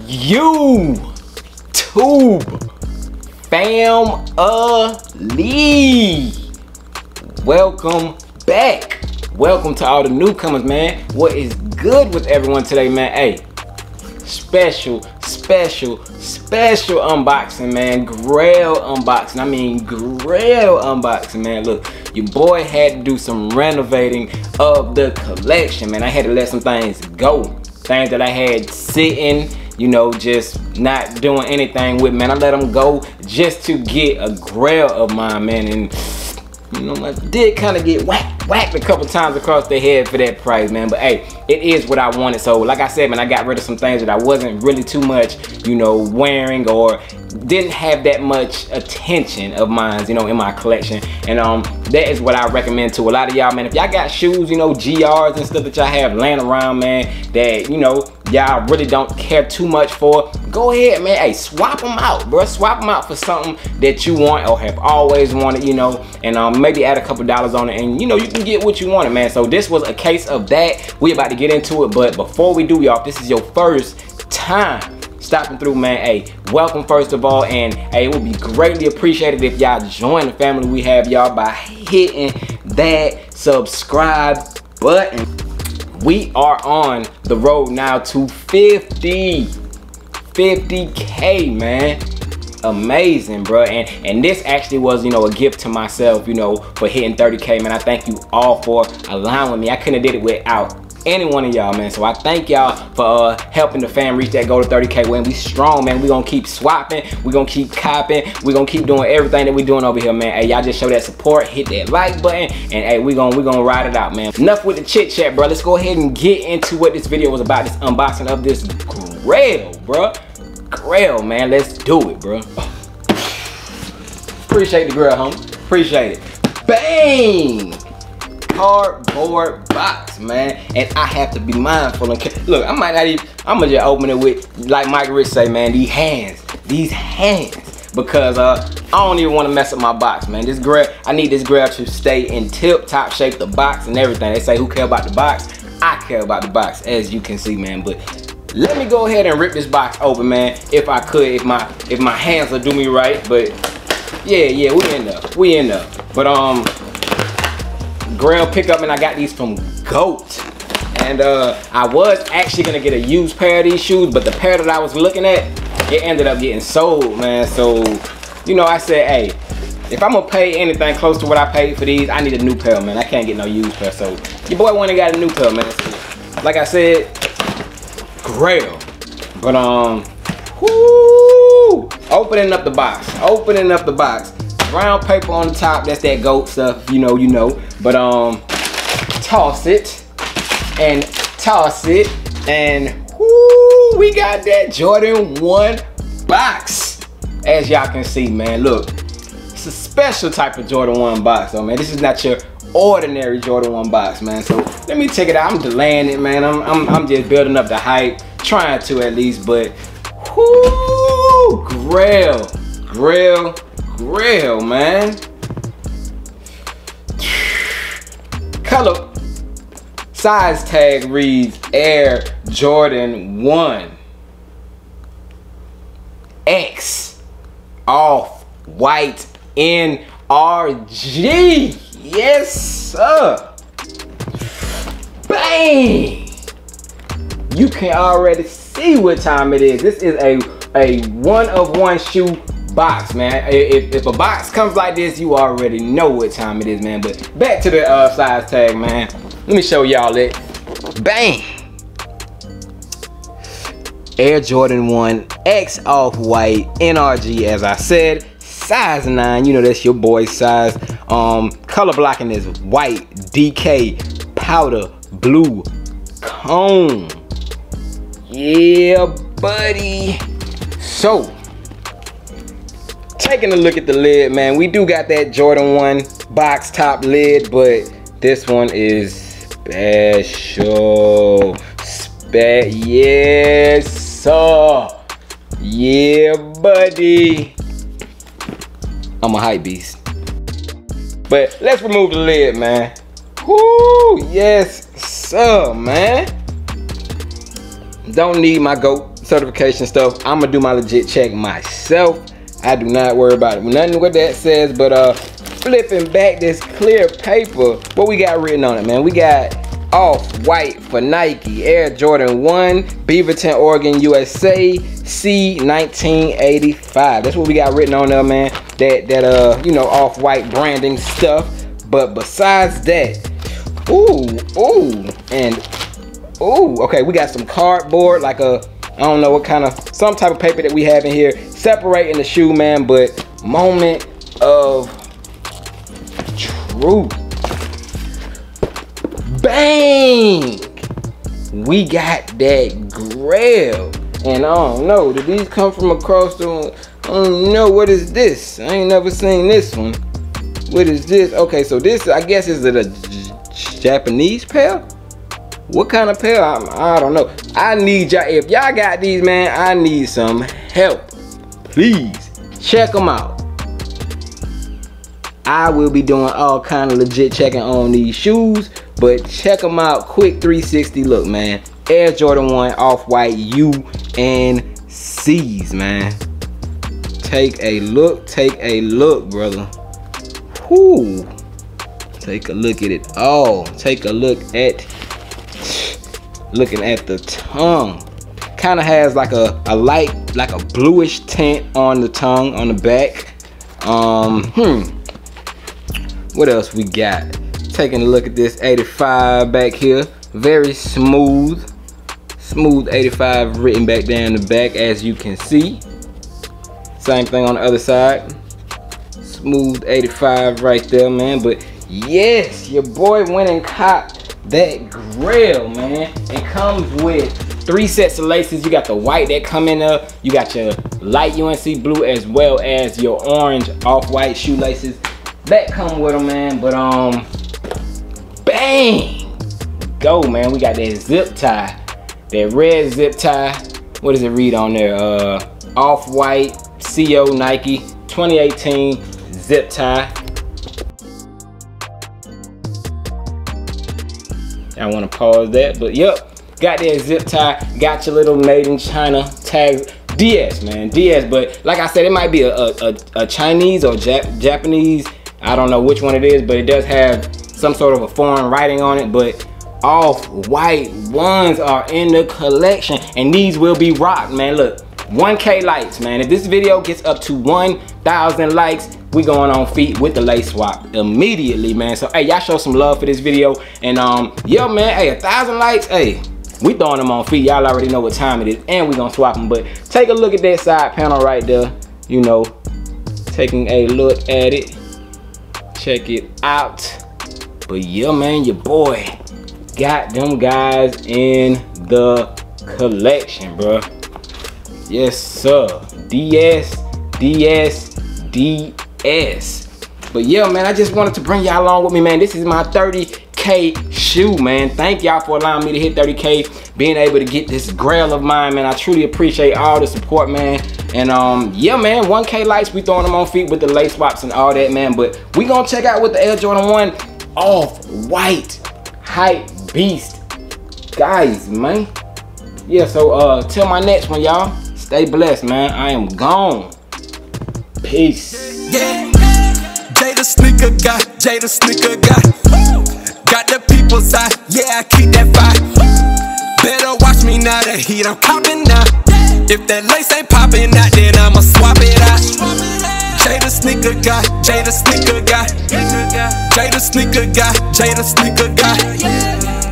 YouTube family, welcome back. Welcome to all the newcomers, man. What is good with everyone today, man? Hey, special unboxing, man. Grail unboxing. I mean Grail unboxing, man. Look, your boy had to do some renovating of the collection, man. I had to let some things go. Things that I had sitting, you know, just not doing anything with, man. I let them go just to get a Grail of mine, man. And you know, I did kind of get whacked a couple times across the head for that price, man. But hey, it is what I wanted. So like I said, man, I got rid of some things that I wasn't really too much, you know, wearing or didn't have that much attention of mine, you know, in my collection. And that is what I recommend to a lot of y'all, man. If y'all got shoes, you know, GRs and stuff that y'all have laying around, man, that, you know, y'all really don't care too much for, go ahead, man. Hey, swap them out, bro. Swap them out for something that you want or have always wanted, you know, and maybe add a couple dollars on it, and you know, you can get what you wanted, man. So this was a case of that. We about to get into it, but before we do, y'all, if this is your first time stopping through, man, hey, welcome first of all, and hey, it would be greatly appreciated if y'all join the family we have, y'all, by hitting that subscribe button. We are on the road now to 50K, man. Amazing, bro. And this actually was, you know, a gift to myself, you know, for hitting 30K, man. I thank you all for allowing me. I couldn't have did it without any one of y'all, man. So I thank y'all for helping the fam reach that goal to 30K. When we strong, man, we gonna keep swapping, we gonna keep copping, we gonna keep doing everything that we doing over here, man. Hey, y'all just show that support, hit that like button, and hey, we gonna ride it out, man. Enough with the chit chat, bro. Let's go ahead and get into what this video was about, this unboxing of this Grail, bro. Grail, man. Let's do it, bro. Appreciate the Grail, homie. Appreciate it. Bang! Cardboard box, man. And I have to be mindful. Look, I might not even, I'm gonna just open it with, like Mike Rich say, man, these hands, because I don't even want to mess up my box, man. This Grail, I need this Grail to stay in tip-top shape, the box and everything. They say who care about the box? I care about the box, as you can see, man. But let me go ahead and rip this box open, man, if I could, if my hands will do me right. But yeah, we in there. But Grail pickup, and I got these from GOAT. And I was actually gonna get a used pair of these shoes, but the pair that I was looking at, it ended up getting sold, man. So, you know, I said, hey, if I'm gonna pay anything close to what I paid for these, I need a new pair, man. I can't get no used pair. So your boy went and got a new pair, man. So, like I said, Grail. But whoo, opening up the box, brown paper on the top, that's that GOAT stuff, you know. But toss it, and whoo, we got that Jordan 1 box, as y'all can see, man. Look, it's a special type of Jordan 1 box, though, man. This is not your ordinary Jordan 1 box, man. So let me check it out. I'm delaying it, man. I'm just building up the hype, trying to at least. But whoo, Grail, man. Color size tag reads Air Jordan 1 X off white NRG. Yes, sir. Bang! You can already see what time it is. This is a one-of-one shoe box, man. If a box comes like this, you already know what time it is, man. But back to the size tag, man. Let me show y'all it. Bang! Air Jordan 1 X off-white NRG, as I said. Size 9, you know that's your boy's size. Color blocking is white DK powder blue cone. Yeah, buddy. So, taking a look at the lid, man, we do got that Jordan 1 box top lid, but this one is special. Yes, sir. Yeah, buddy. I'm a hype beast. But let's remove the lid, man. Whoo, yes, sir, man. Don't need my GOAT certification stuff. I'm gonna do my legit check myself. I do not worry about it. Nothing what that says, but flipping back this clear paper, what we got written on it, man? We got Off-White for Nike, Air Jordan 1, Beaverton, Oregon, USA, C 1985. That's what we got written on there, man. That you know, Off-White branding stuff. But besides that, okay, we got some cardboard, like I don't know what kind of, some type of paper that we have in here separating the shoe, man. But moment of truth. Bang! We got that Grail. And I don't know, did these come from across the, I don't know, what is this? I ain't never seen this one. What is this? Okay, so this, I guess, is it a Japanese pair? What kind of pair? I don't know. I need y'all, if y'all got these, man, I need some help. Please, check them out. I will be doing all kind of legit checking on these shoes, but check them out. Quick 360 look, man. Air Jordan 1 Off-White U and C's, man. Take a look, brother. Whoo. Take a look at it all. Take a look at, looking at the tongue. Kind of has like a light, like a bluish tint on the tongue, on the back. What else we got? Taking a look at this 85 back here. Very smooth. Smooth 85 written back down the back, as you can see. Same thing on the other side. Smooth 85 right there, man. But yes, your boy went and copped that Grail, man. It comes with 3 sets of laces. You got the white that come in there. You got your light UNC blue as well as your orange Off-White shoelaces that come with them, man. But bang, go, man. We got that zip tie, that red zip tie. What does it read on there? Off-White CO Nike 2018 zip tie. I want to pause that, but yep, got that zip tie. Got your little made in China tag. DS, man, DS. But like I said, it might be a Chinese or Japanese. I don't know which one it is, but it does have some sort of a foreign writing on it. But Off-White ones are in the collection, and these will be rocked, man. Look, 1K likes, man. If this video gets up to 1,000 likes, we going on feet with the lace swap immediately, man. So hey, y'all show some love for this video, and yo, man, hey, 1,000 likes, hey, we throwing them on feet. Y'all already know what time it is, and we gonna swap them. But take a look at that side panel right there. You know, taking a look at it. Check it out. But yeah, man, your boy got them guys in the collection, bro. Yes, sir. DS. But yeah, man, I just wanted to bring y'all along with me, man. This is my 30K shoe, man. Thank y'all for allowing me to hit 30K, being able to get this Grail of mine, man. I truly appreciate all the support, man. And yeah, man, 1K likes, we throwing them on feet with the lace swaps and all that, man. But we gonna check out what the Air Jordan 1 Off-White hype beast guys, man. Yeah, so till my next one, y'all. Stay blessed, man. I am gone. Peace. Yeah, Jay the sneaker guy, Jay the sneaker guy. Got the people's eye, yeah, I keep that fire. Better watch me now, the heat I'm popping now. If that lace ain't popping out, then I'ma swap it out. Jay the sneaker guy, Jay the sneaker guy. Jay the sneaker guy, Jay the sneaker guy.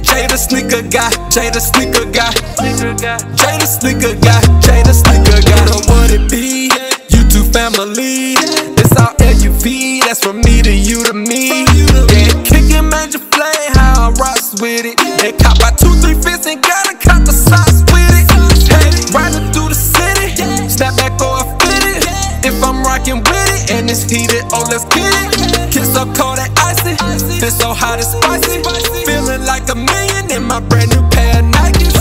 Jay the sneaker guy, Jay the sneaker guy. Jay the sneaker guy, Jay the sneaker guy. You know what it be? YouTube family. It's all LUV, that's from me to you to me. Yeah, kicking major flame, how I rocks with it. They cop by 2-3 fits and gotta cop the socks with it. Hey, riding through the city, snap back or I fit it. If I'm rocking with it and it's heated, oh let's get it. Kiss so cold and icy, feel so hot and spicy. Feeling like a million in my brand new pair of Nikes.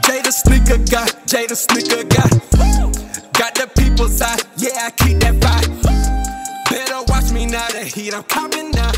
Jay the sneaker guy, Jay the sneaker guy. Got the people's eye, yeah, I keep that fire. Better watch me now, the heat I'm copping now.